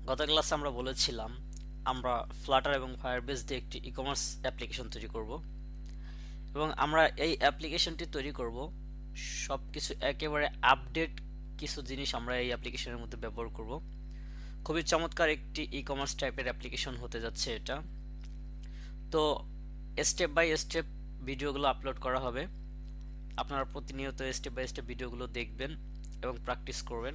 গত ক্লাসে আমরা বলেছিলাম আমরা ফ্লাটার এবং ফায়ারবেস দিয়ে একটি ই-কমার্স অ্যাপ্লিকেশন তৈরি করব এবং আমরা এই অ্যাপ্লিকেশনটি তৈরি করব সবকিছু একেবারে আপডেট কিছু জিনিস আমরা এই অ্যাপ্লিকেশনের মধ্যে ব্যবহার করব। খুবই চমৎকার একটি ই-কমার্স টাইপের অ্যাপ্লিকেশন হতে যাচ্ছে এটা। তো স্টেপ বাই স্টেপ ভিডিওগুলো আপলোড করা হবে, আপনারা প্রতিনিয়ত স্টেপ বাই স্টেপ ভিডিওগুলো দেখবেন এবং প্র্যাকটিস করবেন।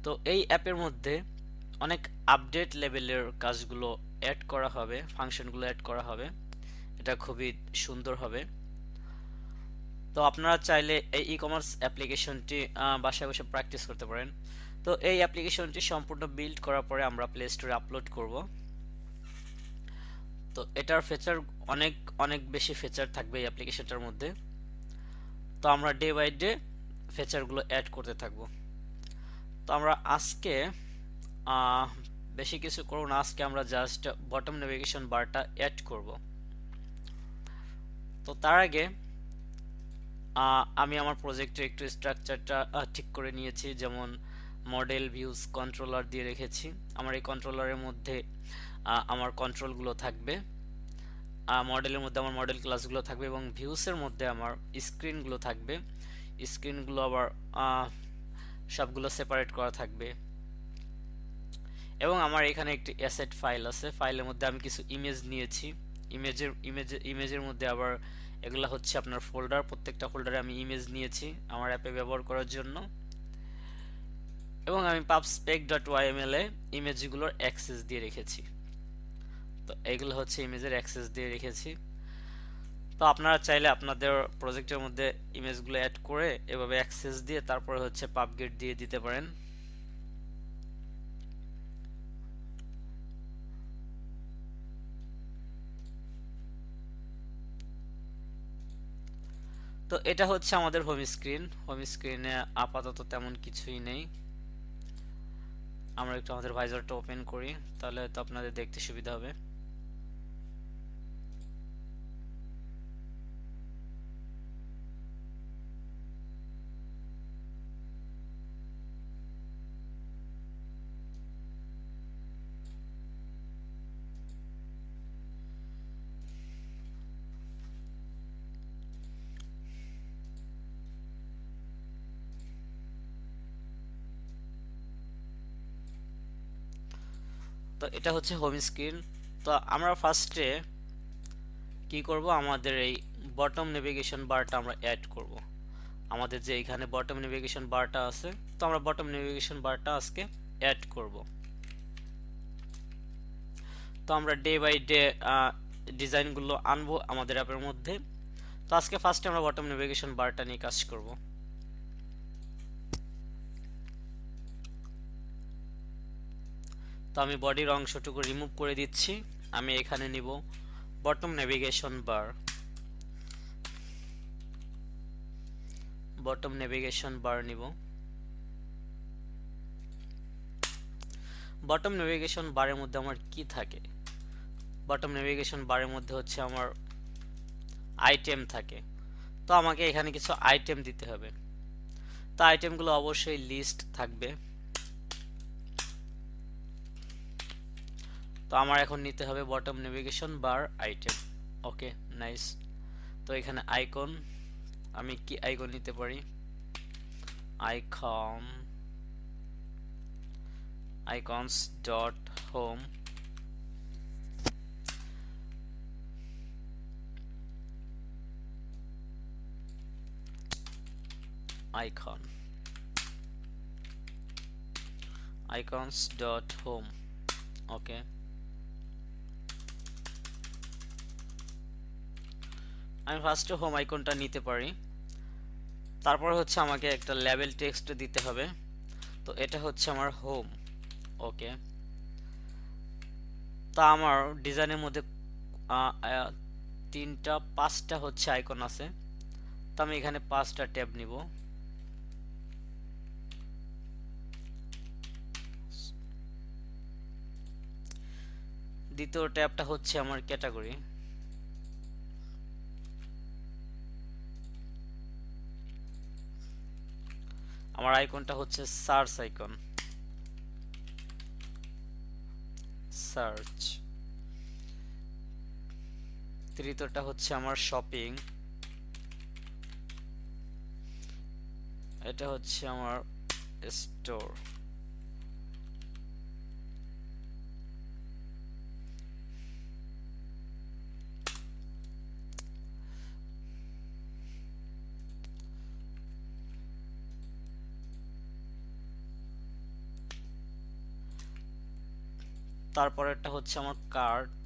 তো এই অ্যাপের মধ্যে অনেক আপডেট লেভেলের কাজগুলো অ্যাড করা হবে, ফাংশনগুলো অ্যাড করা হবে, এটা খুবই সুন্দর হবে। তো আপনারা চাইলে এই ই কমার্স অ্যাপ্লিকেশনটি বাসায় বসে প্র্যাকটিস করতে পারেন। তো এই অ্যাপ্লিকেশনটি সম্পূর্ণ বিল্ড করার পরে আমরা প্লে স্টোরে আপলোড করব। তো এটার ফিচার অনেক অনেক বেশি ফিচার থাকবে এই অ্যাপ্লিকেশনটার মধ্যে। তো আমরা ডে বাই ডে ফিচারগুলো অ্যাড করতে থাকব। তো আমরা আজকে বেশি কিছু করব না, আজকে আমরা জাস্ট বটম নেভিগেশন বারটা অ্যাড করব। তো তার আগে আমি আমার প্রজেক্টের একটু স্ট্রাকচারটা ঠিক করে নিয়েছি, যেমন মডেল ভিউজ কন্ট্রোলার দিয়ে রেখেছি। আমার এই কন্ট্রোলারের মধ্যে আমার কন্ট্রোলগুলো থাকবে, মডেলের মধ্যে আমার মডেল ক্লাসগুলো থাকবে এবং ভিউসের মধ্যে আমার স্ক্রিনগুলো থাকবে। স্ক্রিনগুলো আবার সবগুলো সেপারেট করা থাকবে এবং আমার এখানে একটি অ্যাসেট ফাইল আছে, ফাইলের মধ্যে আমি কিছু ইমেজ নিয়েছি। ইমেজের মধ্যে আবার এগুলো হচ্ছে আপনার ফোল্ডার, প্রত্যেকটা ফোল্ডারে আমি ইমেজ নিয়েছি আমার অ্যাপে ব্যবহার করার জন্য এবং আমি pubspec.yml এ ইমেজগুলোর অ্যাক্সেস দিয়ে রেখেছি। তো এগুলো হচ্ছে ইমেজের অ্যাক্সেস দিয়ে রেখেছি। তো আপনারা চাইলে আপনাদের প্রজেক্টের মধ্যে ইমেজগুলো অ্যাড করে এভাবে অ্যাক্সেস দিয়ে তারপরে হচ্ছে পাবগেট দিয়ে দিতে পারেন। তো এটা হচ্ছে আমাদের হোম স্ক্রিন। হোম স্ক্রিনে আপাতত তেমন কিছুই নেই। আমরা একটু আমাদের ভাইজারটা ওপেন করি, তাহলে তো আপনাদের দেখতে সুবিধা হবে। তো এটা হচ্ছে হোম স্ক্রিন। তো আমরা ফার্স্টে কি করব, আমাদের এই বটম নেভিগেশন বারটা আমরা অ্যাড করব। আমাদের যে এখানে বটম নেভিগেশন বারটা আছে, তো আমরা বটম নেভিগেশন বারটা আজকে অ্যাড করব। তো আমরা ডে বাই ডে ডিজাইনগুলো আনবো আমাদের অ্যাপের মধ্যে। তো আজকে ফার্স্টে আমরা বটম নেভিগেশন বারটা নিয়ে কাজ করব। তো আমি বডির অংশটুকু রিমুভ করে দিচ্ছি। আমি এখানে নিব bottom navigation bar, bottom navigation bar নিব। বটম নেভিগেশন বারের মধ্যে আমার কি থাকে, বটম নেভিগেশন বারের মধ্যে হচ্ছে আমার আইটেম থাকে। তো আমাকে এখানে কিছু আইটেম দিতে হবে। তো আইটেমগুলো অবশ্যই লিস্ট থাকবে। তো আমার এখন নিতে হবে বটম নেভিগেশন বার আইটেম। ওকে, নাইস। তো এখানে আইকন, আমি কি আইকন নিতে পারি, icon icons dot home icon icons dot home। ওকে, আমি ফার্স্টে হোম আইকনটা নিতে পারি। তারপর হচ্ছে আমাকে একটা লেবেল টেক্সট দিতে হবে। তো এটা হচ্ছে আমার হোম। ওকে, তা আমার ডিজাইনের মধ্যে তিনটা পাঁচটা হচ্ছে আইকন আছে। তো আমি এখানে পাঁচটা ট্যাব নিব। দ্বিতীয় ট্যাবটা হচ্ছে আমার ক্যাটাগরি। আমার আইকনটা হচ্ছে সার্চ আইকন। সার্চ, তৃতীয়টা হচ্ছে আমার শপিং, এটা হচ্ছে আমার স্টোর। তারপরেরটা হচ্ছে আমার কার্ট,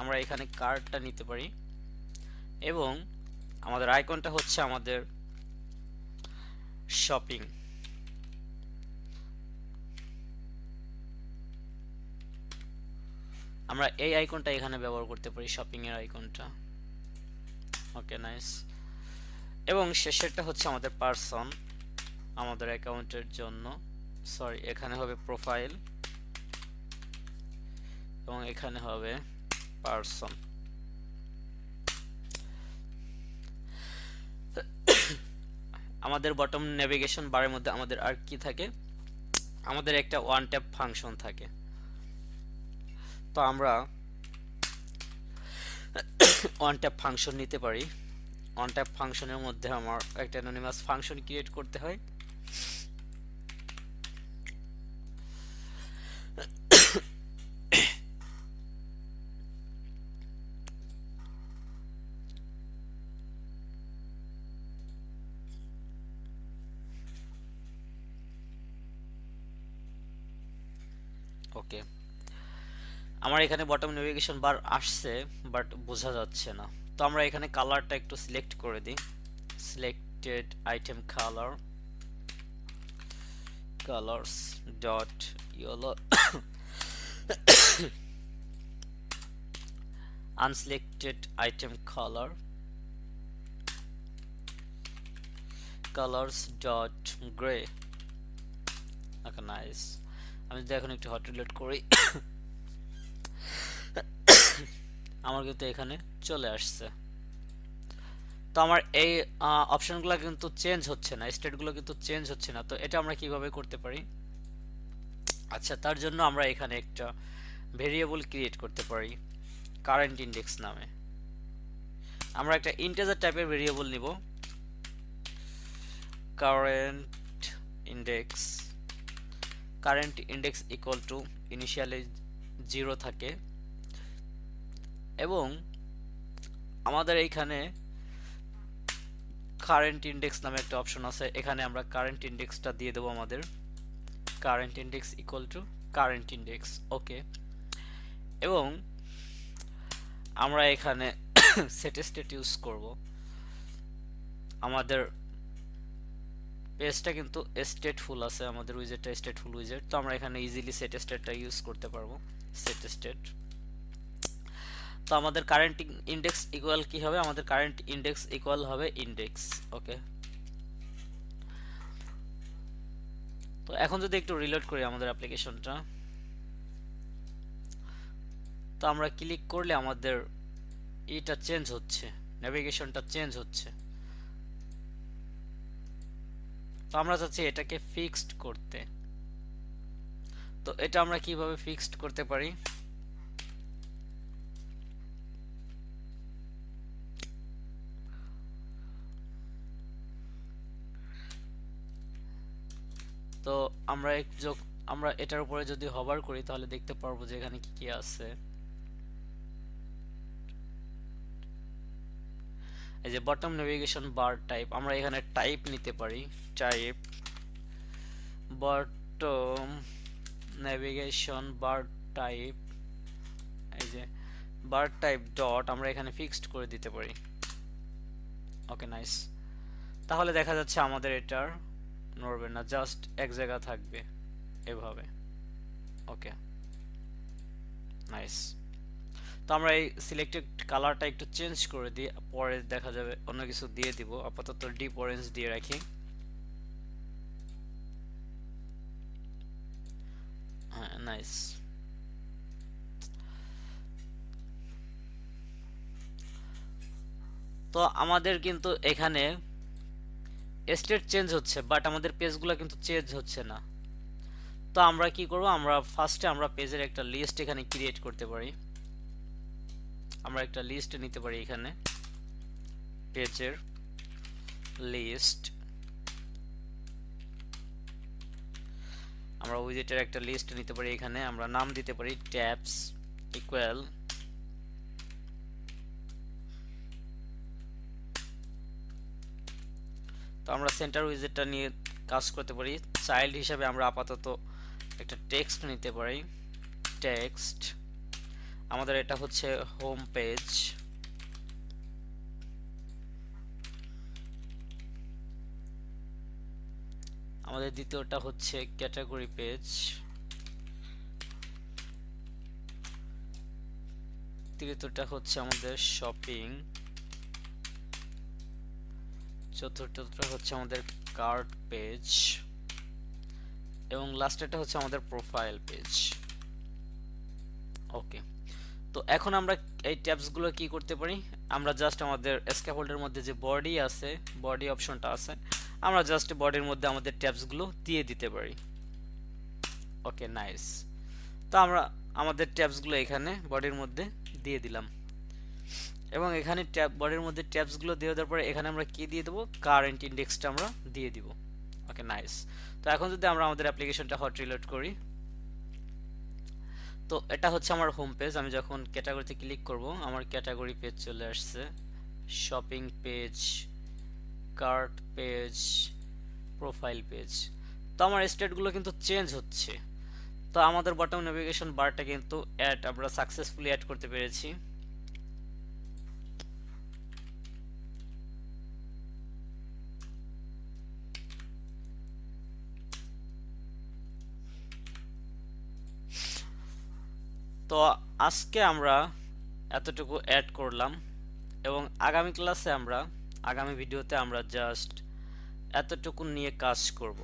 আমরা এখানে কার্টটা নিতে পারি, এবং আমাদের আইকনটা হচ্ছে আমাদের শপিং। আমরা এই আইকনটা এখানে ব্যবহার করতে পারি, শপিং এর আইকনটা। ওকে, নাইস। এবং শেষেরটা হচ্ছে আমাদের পার্সন, আমাদের অ্যাকাউন্টের জন্য। সরি, এখানে হবে প্রোফাইল এবং এখানে হবে পার্সন। আমাদের বটম নেভিগেশন বারের মধ্যে আমাদের আর কি থাকে, আমাদের একটা ওয়ান ট্যাপ ফাংশন থাকে। তো আমরা ওয়ান ট্যাপ ফাংশন নিতে পারি। ওয়ান ট্যাপ ফাংশনের মধ্যে আমার একটা অ্যানোনিমাস ফাংশন ক্রিয়েট করতে হয়। ওকে, আমার এখানে বটম নেভিগেশন বার আসছে, বাট বোঝা যাচ্ছে না। তো আমরা এখানে কালারটা একটু সিলেক্ট করে দিই। Selected item colour, colours dot yellow, unselected item colour, colours dot grey. Okay, nice. আমি যদি এখন একটু হট রিলোড করি, আমার কিন্তু এখানে চলে আসছে। তো আমার এই অপশনগুলো কিন্তু চেঞ্জ হচ্ছে না, স্টেটগুলো কিন্তু চেঞ্জ হচ্ছে না। তো এটা আমরা কিভাবে করতে পারি? আচ্ছা, তার জন্য আমরা এখানে একটা ভেরিয়েবল ক্রিয়েট করতে পারি কারেন্ট ইন্ডেক্স নামে। আমরা একটা ইন্টিজার টাইপের ভেরিয়েবল নিব, current index. Current index equal two initially 0 থাকে, এবং আমাদের এইখানে কারেন্ট ইন্ডেক্স নামে একটা অপশন আছে, এখানে আমরা কারেন্ট ইন্ডেক্সটা দিয়ে দেবো আমাদের। Current index equal to current index. Okay, এবং আমরা এখানে সেট স্টেট ইউজ করব। আমাদের পেজটা কিন্তু স্টেটফুল আছে, আমাদের উইজেটটা স্টেটফুল উইজেট। তো আমরা এখানে ইজিলি সেট স্টেটটা ইউজ করতে পারবো, সেট স্টেট। তো আমাদের কারেন্ট ইন্ডেক্স ইকুয়াল কি হবে? আমাদের কারেন্ট ইন্ডেক্স ইকুয়াল হবে ইন্ডেক্স। ওকে, তো এখন যদি একটু রিলোড করি আমাদের অ্যাপ্লিকেশনটা, তো আমরা ক্লিক করলে আমাদের এটা চেঞ্জ হচ্ছে, নেভিগেশনটা চেঞ্জ হচ্ছে। তো আমরা চাচ্ছি এটাকে ফিক্সড করতে। তো এটা আমরা কিভাবে ফিক্সড করতে পারি? তো আমরা এটার উপরে যদি হভার করি তাহলে দেখতে পারবো যে এখানে কি কি আছে। এই যে বটম নেভিগেশন বার টাইপ, আমরা এখানে টাইপ নিতে পারি, টাইপ বটম নেভিগেশন বার টাইপ। এই যে বার টাইপ ডট আমরা এখানে ফিক্সড করে দিতে পারি। ওকে, নাইস। তাহলে দেখা যাচ্ছে আমাদের এটার নড়বে না, জাস্ট এক জায়গা থাকবে এভাবে। ওকে, নাইস। তো আমরা এই সিলেক্টেড কালারটা একটু চেঞ্জ করে দিই, পরে দেখা যাবে অন্য কিছু দিয়ে দিব। আপাতত ডিপ অরেঞ্জ দিয়ে রাখি। হ্যাঁ, নাইস। তো আমাদের কিন্তু এখানে স্টেট চেঞ্জ হচ্ছে, বাট আমাদের পেজগুলো কিন্তু চেঞ্জ হচ্ছে না। তো আমরা কি করব, আমরা ফার্স্টে আমরা পেজের একটা লিস্ট এখানে ক্রিয়েট করতে পারি। আমরা একটা লিস্ট নিতে পারি এখানে, পেজের লিস্ট। আমরা উইজেটের একটা লিস্ট নিতে পারি এখানে, আমরা নাম দিতে পারি ট্যাবস ইকুয়াল তো আমরা সেন্টার উইজেটটা নিয়ে কাজ করতে পারি। চাইল্ড হিসাবে আমরা আপাতত একটা টেক্সট নিতে পারি, টেক্সট। আমাদের এটা হচ্ছে হোম পেজ, আমাদের দ্বিতীয়টা হচ্ছে ক্যাটাগরি পেজ, তৃতীয়টা হচ্ছে আমাদের শপিং, চতুর্থটা হচ্ছে আমাদের কার্ট পেজ এবং লাস্টেরটা হচ্ছে আমাদের প্রোফাইল পেজ। ওকে, তো এখন আমরা এই ট্যাবস গুলো কি করতে পারি, আমরা জাস্ট আমাদের স্ক্যাফোল্ডের মধ্যে যে বডি আছে, বডি অপশনটা আছে, আমরা জাস্ট বডির মধ্যে আমাদের ট্যাবস গুলো দিয়ে দিতে পারি। ওকে, নাইস। তো আমরা আমাদের ট্যাবস গুলো এখানে বডির মধ্যে দিয়ে দিলাম এবং এখানে ট্যাব বডির মধ্যে ট্যাবস গুলো দিয়ে দেওয়ার পরে এখানে আমরা কি দিয়ে দেবো, কারেন্ট ইন্ডেক্সটা আমরা দিয়ে দিব। ওকে, নাইস। তো এখন যদি আমরা আমাদের অ্যাপ্লিকেশনটা হট রিলোড করি, তো এটা হচ্ছে আমার হোম পেজ। আমি যখন ক্যাটাগরিতে ক্লিক করব, আমার ক্যাটাগরি পেজ চলে আসছে, shopping page, cart page, profile page. তো আমার স্টেটগুলো কিন্তু চেঞ্জ হচ্ছে। তো আমাদের বটম নেভিগেশন বারটা কিন্তু আমরা সাকসেসফুলি অ্যাড করতে পেরেছি। তো আজকে আমরা এতটুকু অ্যাড করলাম এবং আগামী ক্লাসে আগামী ভিডিওতে আমরা জাস্ট এতটুকু নিয়ে কাজ করব।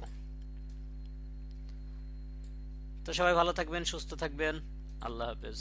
তো সবাই ভালো থাকবেন, সুস্থ থাকবেন, আল্লাহ হাফেজ।